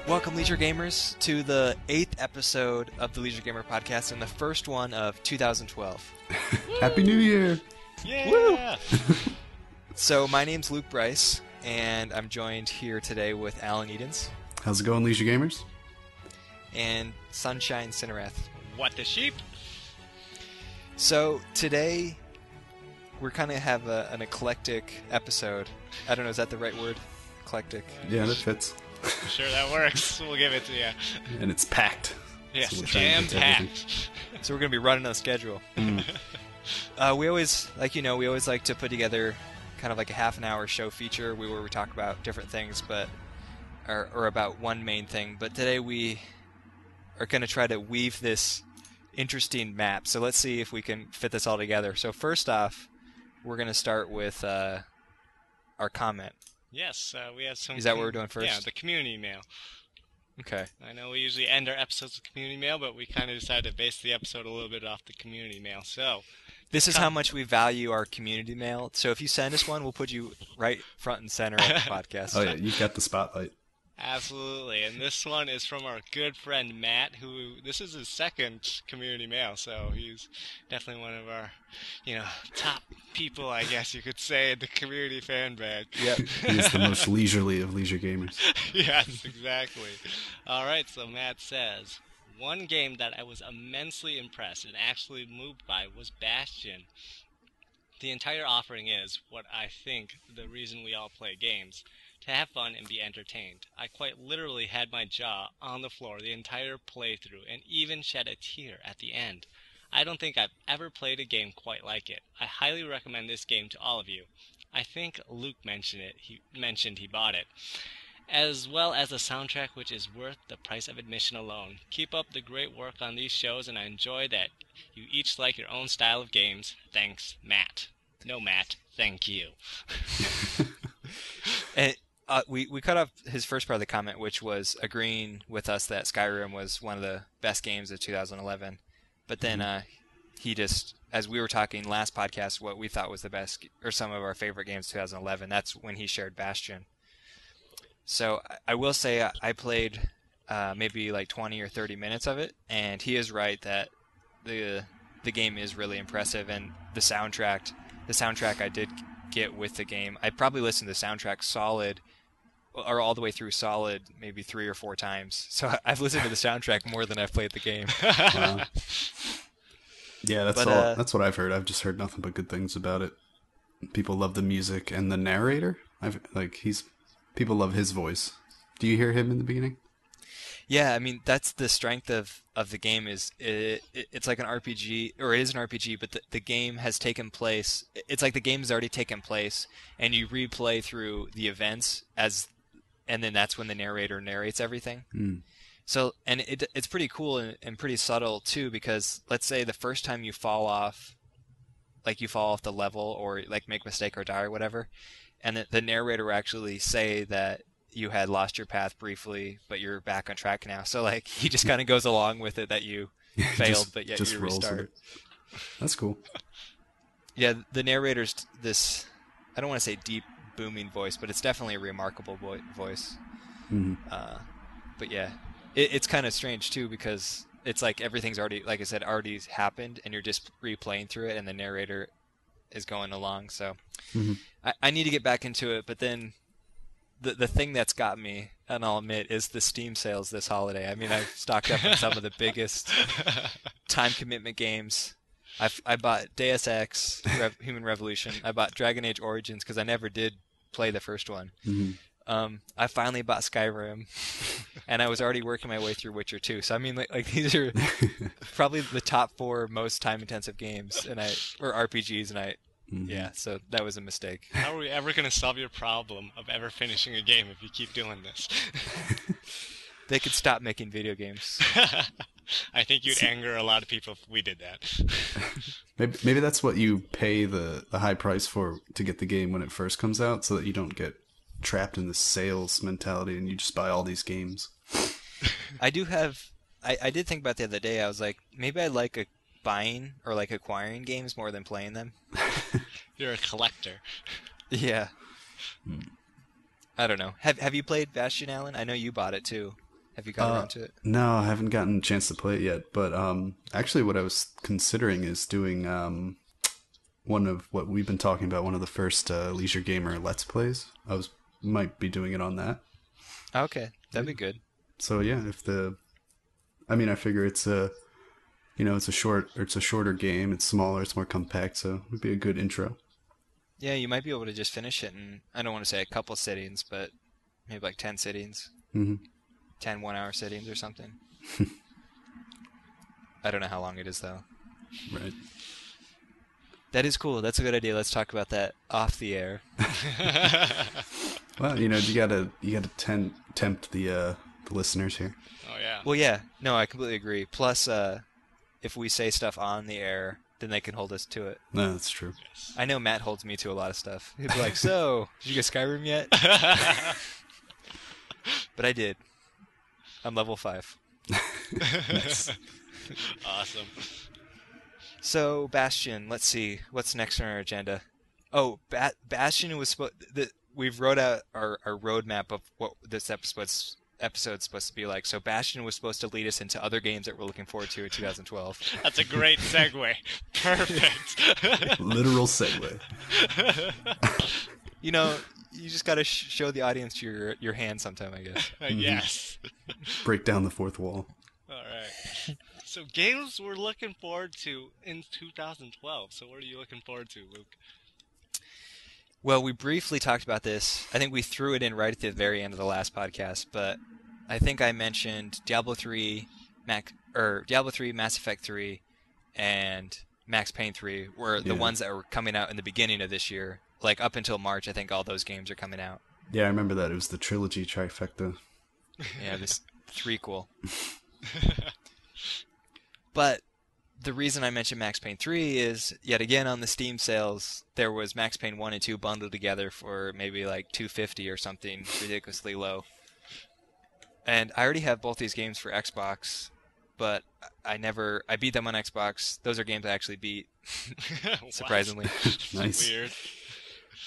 Welcome, Leisure Gamers, to the 8th episode of the Leisure Gamer Podcast and the first one of 2012. Happy New Year! Yeah! So, my name's Luke Bryce, and I'm joined here today with Alan Edens. How's it going, Leisure Gamers? And Sunshine Cinerath. What the sheep? So, today, we're kind of have an eclectic episode. I don't know, is that the right word? Eclectic? Yeah, that fits. Sure, that works. We'll give it to you. And it's packed. Yes, So we'll try and get to jam-packed. So we're going to be running on schedule. We always, we always like to put together kind of like a half an hour show feature where we talk about different things, or about one main thing. But today we are going to try to weave this interesting map. So let's see if we can fit this all together. So first off, we're going to start with our comment. Yes, we have some... Is that what we're doing first? Yeah, the community mail. Okay. I know we usually end our episodes with community mail, but we kind of decided to base the episode a little bit off the community mail. So, this is how much we value our community mail. So if you send us one, we'll put you right front and center of the podcast. Oh yeah, you got the spotlight. absolutely. And this one is from our good friend Matt, who this is his second community mail, so he's definitely one of our, top people, I guess you could say, in the community fan base. Yep. He is the most leisurely of Leisure Gamers. Yes, exactly. All right, so Matt says, one game that I was immensely impressed and actually moved by was Bastion. The entire offering is what I think the reason we all play games, to have fun and be entertained. I quite literally had my jaw on the floor the entire playthrough and even shed a tear at the end. I don't think I've ever played a game quite like it. I highly recommend this game to all of you. I think Luke mentioned it. He mentioned he bought it. As well as the soundtrack, which is worth the price of admission alone. Keep up the great work on these shows, and I enjoy that you each like your own style of games. Thanks, Matt. No, Matt. Thank you. And we cut off his first part of the comment, which was agreeing with us that Skyrim was one of the best games of 2011. But then he just, as we were talking last podcast, what we thought was the best, or some of our favorite games of 2011, that's when he shared Bastion. So I will say I played maybe like 20 or 30 minutes of it, and he is right that the game is really impressive, and the soundtrack I did get with the game, I probably listened to the soundtrack solid, or all the way through solid, maybe 3 or 4 times. So I've listened to the soundtrack more than I've played the game. Wow. Yeah, that's what I've heard. I've just heard nothing but good things about it. People love the music and the narrator. People love his voice. Do you hear him in the beginning? Yeah, I mean, that's the strength of the game. Is it's like an RPG, or it is an RPG, but the game has taken place. It's like the game's already taken place, and you replay through the events and then that's when the narrator narrates everything. Mm. So, and it's pretty cool and pretty subtle too, because let's say the first time you fall off the level, or like make a mistake or die or whatever, and the narrator will actually say that you had lost your path briefly, but you're back on track now. So like he just kind of goes along with it that you failed, but yet you restart. That's cool. Yeah, the narrator's this, I don't want to say deep booming voice, but it's definitely a remarkable voice. Mm-hmm. But yeah, it's kind of strange too, because it's like everything's already, like I said, already happened, and you're just replaying through it, and the narrator is going along. So I need to get back into it, but then the thing that's got me, and I'll admit, is the Steam sales this holiday. I mean, I've stocked up on some of the biggest time commitment games. I bought Deus Ex, Human Revolution. I bought Dragon Age Origins because I never did play the first one. Mm-hmm. I finally bought Skyrim, and I was already working my way through Witcher 2. So I mean, like these are probably the top 4 most time-intensive games, or RPGs, and yeah. So that was a mistake. How are we ever going to solve your problem of ever finishing a game if you keep doing this? They could stop making video games. I think you'd anger a lot of people if we did that. Maybe that's what you pay the high price for, to get the game when it first comes out, so that you don't get trapped in the sales mentality and you just buy all these games. I did think about the other day. I was like, maybe I like buying or like acquiring games more than playing them. You're a collector. Yeah. I don't know. Have you played Bastion, Alan? I know you bought it too. Have you got around to it? No, I haven't gotten a chance to play it yet. But actually, what I was considering is doing one of what we've been talking about, one of the first Leisure Gamer Let's Plays. Might be doing it on that. Okay, that'd be good. So yeah, I figure it's it's a shorter game. It's smaller. It's more compact. So it would be a good intro. Yeah, you might be able to just finish it in, I don't want to say a couple sittings, but maybe like 10 sittings. Mm-hmm. 10 one-hour sittings or something. I don't know how long it is, though. Right. That is cool. That's a good idea. Let's talk about that off the air. Well, you gotta tempt the listeners here. Oh yeah. Well, yeah. No, I completely agree. Plus, if we say stuff on the air, then they can hold us to it. No, that's true. Yes. I know Matt holds me to a lot of stuff. He'd be like, "So, did you get Skyrim yet?" But I did. I'm level 5. Nice. Awesome. So, Bastion, let's see. What's next on our agenda? Oh, Bastion was we've wrote out our roadmap of what this episode's supposed to be like. So Bastion was supposed to lead us into other games that we're looking forward to in 2012. That's a great segue. Perfect. Literal segue. You know, you just got to show the audience your hand sometime, I guess. Yes. Break down the fourth wall. All right. So games we're looking forward to in 2012. So what are you looking forward to, Luke? Well, we briefly talked about this. I think we threw it in right at the very end of the last podcast, but I think I mentioned Diablo 3, Mass Effect 3, and Max Payne 3 were the ones that were coming out in the beginning of this year. Like up until March, I think all those games are coming out. Yeah, I remember that. It was the trilogy trifecta. Yeah, this threequel. But the reason I mentioned Max Payne 3 is, yet again, on the Steam sales, there was Max Payne 1 and 2 bundled together for maybe like $250 or something ridiculously low. And I already have both these games for Xbox, but I beat them on Xbox. Those are games I actually beat, surprisingly. Nice. Weird.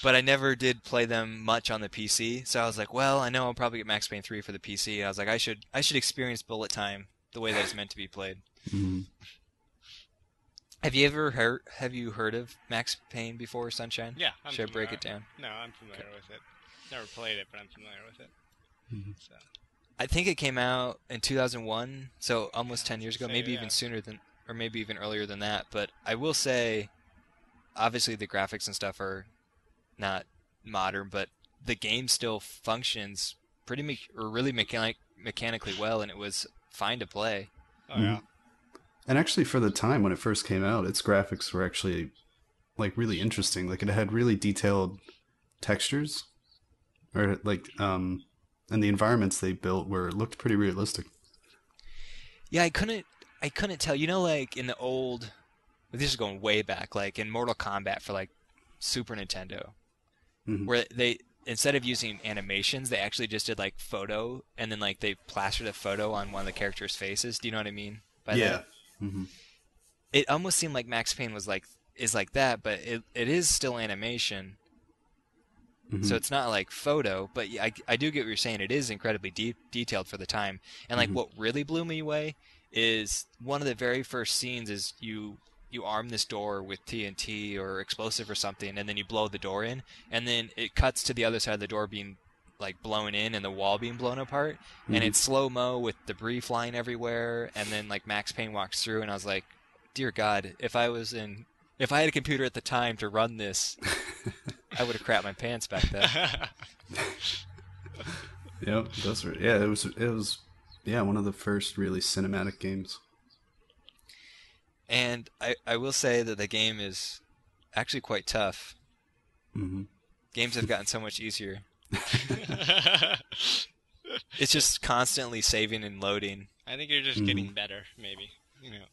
But I never did play them much on the PC, so I was like, well, I know I'll probably get Max Payne 3 for the PC, and I was like, I should experience bullet time the way that it's meant to be played. Mm-hmm. Have you heard of Max Payne before, Sunshine? Yeah. Should I break it down? No, I'm familiar with it. Never played it, but I'm familiar with it. Mm-hmm. So. I think it came out in 2001, so almost 10 years ago, maybe even sooner sooner or maybe even earlier than that. But I will say, obviously the graphics and stuff are not modern, but the game still functions really mechanically well, and it was fine to play. Oh yeah. And actually, for the time when it first came out, its graphics were actually like really interesting. Like it had really detailed textures, or like and the environments they built looked pretty realistic. Yeah, I couldn't tell. You know, like in the old, this is going way back, like in Mortal Kombat for like Super Nintendo, where they, instead of using animations, they actually just did like photo, and then like they plastered a photo on one of the characters' faces. Do you know what I mean by that? Mm-hmm. It almost seemed like Max Payne is like that, but it is still animation. Mm-hmm. So it's not like photo, but I do get what you're saying. It is incredibly detailed for the time. And like what really blew me away is one of the very first scenes is you arm this door with TNT or explosive or something, and then you blow the door in, and then it cuts to the other side of the door being like blown in and the wall being blown apart, and it's slow-mo with debris flying everywhere, and then like Max Payne walks through, and I was like, dear God, if I had a computer at the time to run this, I would have crapped my pants back then. Yep, those were, it was one of the first really cinematic games. And I will say that the game is actually quite tough. Mm-hmm. Games have gotten so much easier. It's just constantly saving and loading. I think you're just getting better, maybe. You know.